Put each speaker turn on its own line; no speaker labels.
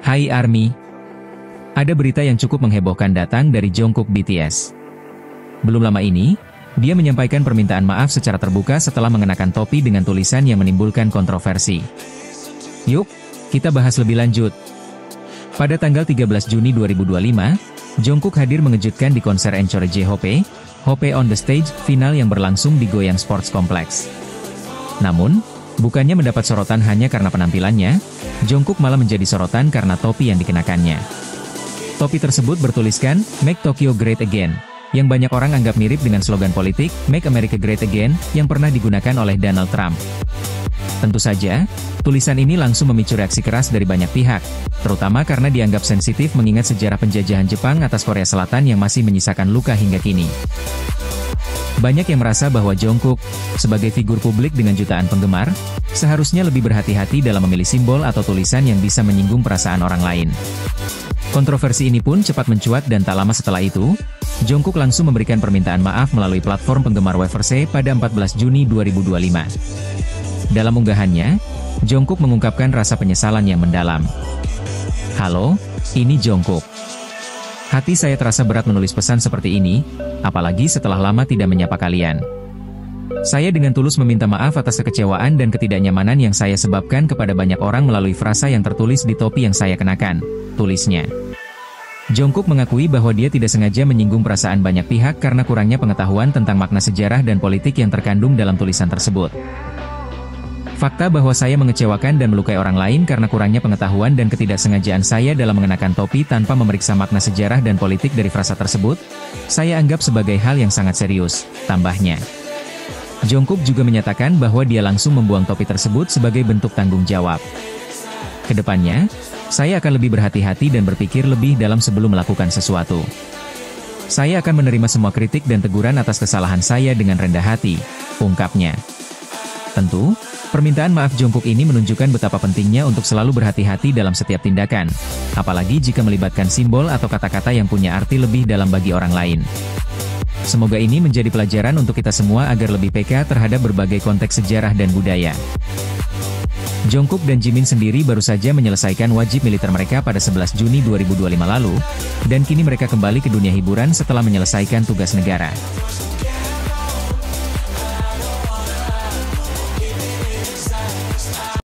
Hai ARMY, ada berita yang cukup menghebohkan datang dari Jungkook BTS. Belum lama ini, dia menyampaikan permintaan maaf secara terbuka setelah mengenakan topi dengan tulisan yang menimbulkan kontroversi. Yuk, kita bahas lebih lanjut. Pada tanggal 13 Juni 2025, Jungkook hadir mengejutkan di konser Encore J-Hope, Hope on the Stage, final yang berlangsung di Goyang Sports Complex. Namun, bukannya mendapat sorotan hanya karena penampilannya, Jungkook malah menjadi sorotan karena topi yang dikenakannya. Topi tersebut bertuliskan, Make Tokyo Great Again, yang banyak orang anggap mirip dengan slogan politik, Make America Great Again, yang pernah digunakan oleh Donald Trump. Tentu saja, tulisan ini langsung memicu reaksi keras dari banyak pihak, terutama karena dianggap sensitif mengingat sejarah penjajahan Jepang atas Korea Selatan yang masih menyisakan luka hingga kini. Banyak yang merasa bahwa Jungkook, sebagai figur publik dengan jutaan penggemar, seharusnya lebih berhati-hati dalam memilih simbol atau tulisan yang bisa menyinggung perasaan orang lain. Kontroversi ini pun cepat mencuat dan tak lama setelah itu, Jungkook langsung memberikan permintaan maaf melalui platform penggemar Weverse pada 14 Juni 2025. Dalam unggahannya, Jungkook mengungkapkan rasa penyesalan yang mendalam. Halo, ini Jungkook. Hati saya terasa berat menulis pesan seperti ini, apalagi setelah lama tidak menyapa kalian. Saya dengan tulus meminta maaf atas kekecewaan dan ketidaknyamanan yang saya sebabkan kepada banyak orang melalui frasa yang tertulis di topi yang saya kenakan, tulisnya. Jungkook mengakui bahwa dia tidak sengaja menyinggung perasaan banyak pihak karena kurangnya pengetahuan tentang makna sejarah dan politik yang terkandung dalam tulisan tersebut. Fakta bahwa saya mengecewakan dan melukai orang lain karena kurangnya pengetahuan dan ketidaksengajaan saya dalam mengenakan topi tanpa memeriksa makna sejarah dan politik dari frasa tersebut, saya anggap sebagai hal yang sangat serius, tambahnya. Jungkook juga menyatakan bahwa dia langsung membuang topi tersebut sebagai bentuk tanggung jawab. Kedepannya, saya akan lebih berhati-hati dan berpikir lebih dalam sebelum melakukan sesuatu. Saya akan menerima semua kritik dan teguran atas kesalahan saya dengan rendah hati, ungkapnya. Tentu, permintaan maaf Jungkook ini menunjukkan betapa pentingnya untuk selalu berhati-hati dalam setiap tindakan, apalagi jika melibatkan simbol atau kata-kata yang punya arti lebih dalam bagi orang lain. Semoga ini menjadi pelajaran untuk kita semua agar lebih peka terhadap berbagai konteks sejarah dan budaya. Jungkook dan Jimin sendiri baru saja menyelesaikan wajib militer mereka pada 11 Juni 2025 lalu, dan kini mereka kembali ke dunia hiburan setelah menyelesaikan tugas negara.